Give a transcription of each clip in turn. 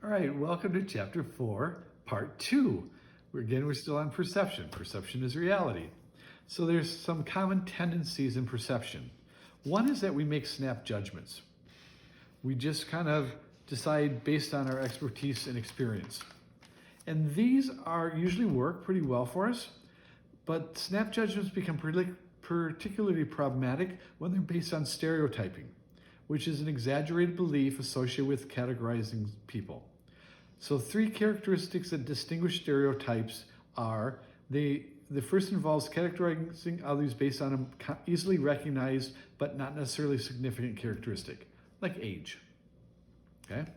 All right, welcome to Chapter 4, Part 2. We're still on perception. Perception is reality. So there's some common tendencies in perception. One is that we make snap judgments. We just kind of decide based on our expertise and experience. And these usually work pretty well for us, but snap judgments become particularly problematic when they're based on stereotyping, which is an exaggerated belief associated with categorizing people. So 3 characteristics that distinguish stereotypes are, the first involves categorizing others based on a easily recognized but not necessarily significant characteristic, like age. Okay?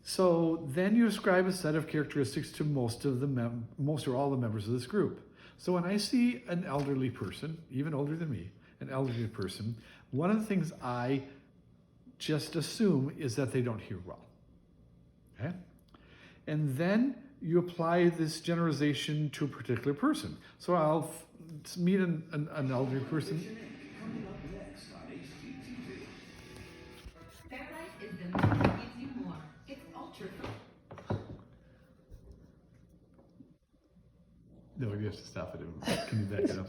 So then you ascribe a set of characteristics to most or all the members of this group. So when I see an elderly person, even older than me, an elderly person, one of the things I just assume is that they don't hear well. Okay? And then you apply this generalization to a particular person. So I'll meet an elderly person. Coming up next on HGTV. Fairlife is the milk that gives you more. It's ultra. No, you have to stop it. Can you back it up?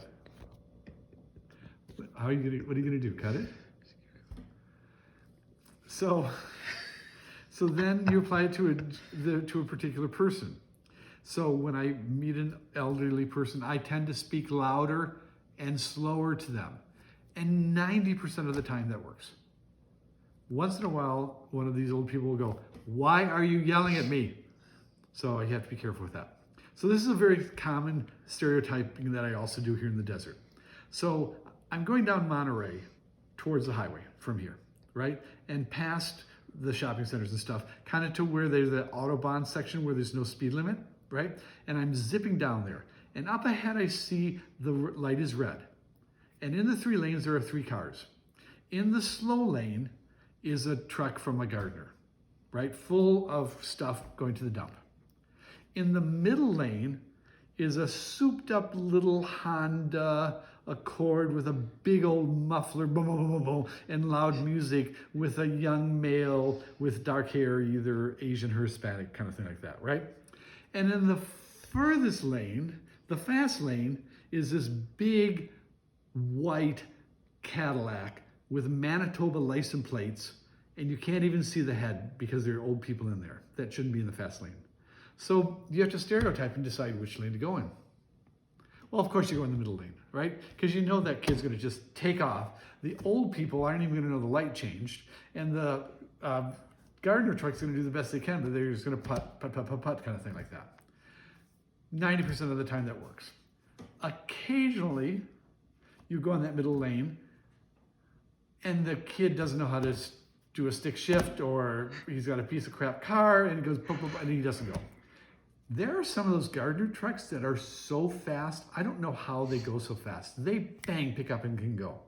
What are you gonna do? Cut it? So then you apply it to a particular person. So when I meet an elderly person, I tend to speak louder and slower to them. And 90% of the time that works. Once in a while, one of these old people will go, "Why are you yelling at me?" So you have to be careful with that. So this is a very common stereotyping that I also do here in the desert. So I'm going down Monterey towards the highway from here, right? And past the shopping centers and stuff, kind of to where there's the Autobahn section where there's no speed limit, right? And I'm zipping down there. And up ahead I see the light is red. And in the 3 lanes there are 3 cars. In the slow lane is a truck from a gardener, right? Full of stuff going to the dump. In the middle lane is a souped up little Honda Accord with a big old muffler, boom, boom, boom, boom, and loud music with a young male with dark hair, either Asian or Hispanic, kind of thing like that, right? And in the furthest lane, the fast lane, is this big white Cadillac with Manitoba license plates, and you can't even see the head because there are old people in there that shouldn't be in the fast lane. So you have to stereotype and decide which lane to go in. Well, of course you go in the middle lane, right? Because you know that kid's gonna just take off. The old people aren't even gonna know the light changed. And the gardener truck's gonna do the best they can, but they're just gonna putt, putt, putt, putt, putt, kind of thing like that. 90% of the time that works. Occasionally, you go in that middle lane and the kid doesn't know how to do a stick shift, or he's got a piece of crap car and he goes, boop, boop, and he doesn't go. There are some of those gardener trucks that are so fast, I don't know how they go so fast. They bang, pick up and can go.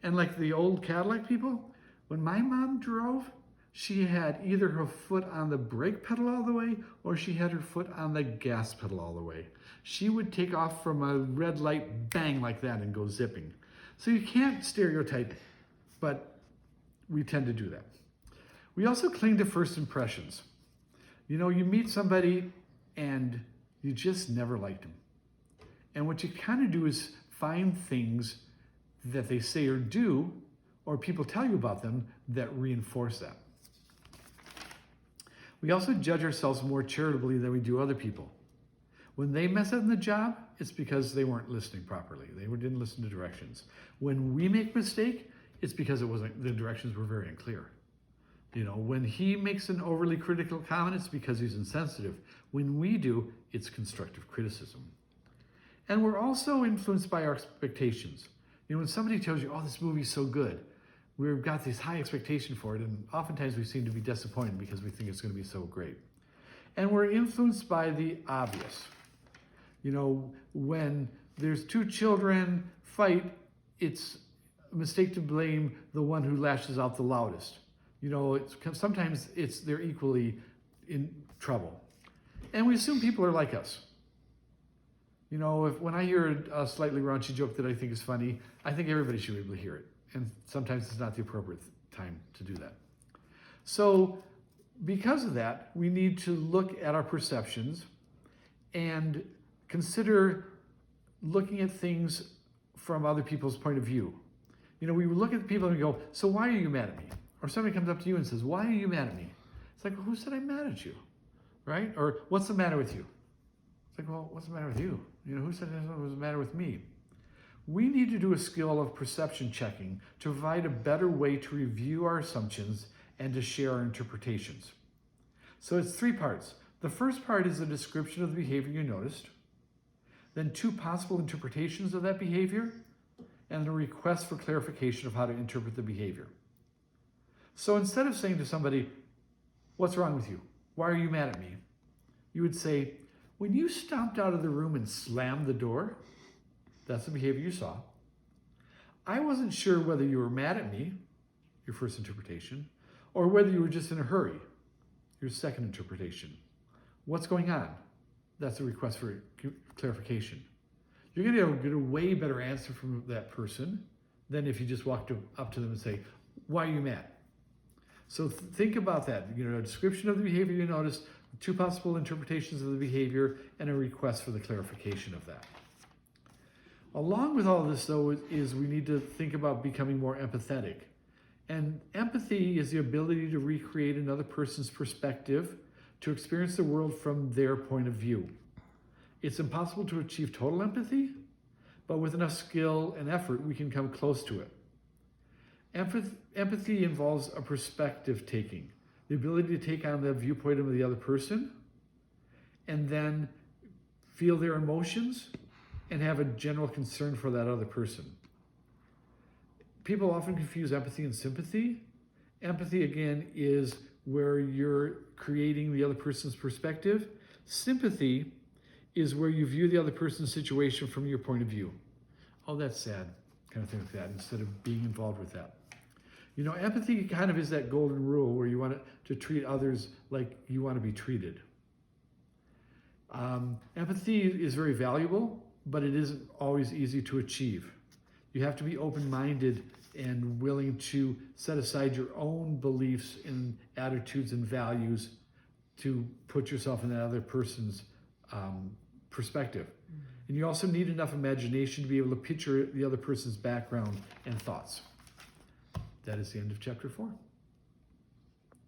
And like the old Cadillac people, when my mom drove, she had either her foot on the brake pedal all the way or she had her foot on the gas pedal all the way. She would take off from a red light, bang like that, and go zipping. So you can't stereotype, but we tend to do that. We also cling to first impressions. You know, you meet somebody and you just never liked them. And what you kind of do is find things that they say or do, or people tell you about them, that reinforce that. We also judge ourselves more charitably than we do other people. When they mess up in the job, it's because they weren't listening properly. They didn't listen to directions. When we make a mistake, it's because the directions were very unclear. You know, when he makes an overly critical comment, it's because he's insensitive. When we do, it's constructive criticism. And we're also influenced by our expectations. You know, when somebody tells you, "Oh, this movie's so good," we've got this high expectation for it, and oftentimes we seem to be disappointed because we think it's going to be so great. And we're influenced by the obvious. You know, when there's 2 children fight, it's a mistake to blame the one who lashes out the loudest. You know, sometimes they're equally in trouble. And we assume people are like us. You know, when I hear a slightly raunchy joke that I think is funny, I think everybody should be able to hear it. And sometimes it's not the appropriate time to do that. So because of that, we need to look at our perceptions and consider looking at things from other people's point of view. You know, we look at people and we go, so why are you mad at me? Or somebody comes up to you and says, why are you mad at me? It's like, well, who said I'm mad at you? Right? Or what's the matter with you? It's like, well, what's the matter with you? You know, who said what was the matter with me? We need to do a skill of perception checking to provide a better way to review our assumptions and to share our interpretations. So it's 3 parts. The first part is a description of the behavior you noticed, then 2 possible interpretations of that behavior, and a request for clarification of how to interpret the behavior. So instead of saying to somebody, what's wrong with you? Why are you mad at me? You would say, when you stomped out of the room and slammed the door, that's the behavior you saw. I wasn't sure whether you were mad at me, your first interpretation, or whether you were just in a hurry, your second interpretation. What's going on? That's a request for clarification. You're going to get a way better answer from that person than if you just walked up to them and say, why are you mad? So think about that. You know, a description of the behavior you noticed, 2 possible interpretations of the behavior, and a request for the clarification of that. Along with all of this, though, is we need to think about becoming more empathetic. And empathy is the ability to recreate another person's perspective, to experience the world from their point of view. It's impossible to achieve total empathy, but with enough skill and effort, we can come close to it. Empathy involves a perspective taking, the ability to take on the viewpoint of the other person, and then feel their emotions and have a general concern for that other person. People often confuse empathy and sympathy. Empathy, again, is where you're creating the other person's perspective. Sympathy is where you view the other person's situation from your point of view. Oh, that's sad, kind of thing like that, instead of being involved with that. You know, empathy kind of is that golden rule where you want to treat others like you want to be treated. Empathy is very valuable, but it isn't always easy to achieve. You have to be open-minded and willing to set aside your own beliefs and attitudes and values to put yourself in that other person's perspective. And you also need enough imagination to be able to picture the other person's background and thoughts. That is the end of chapter 4.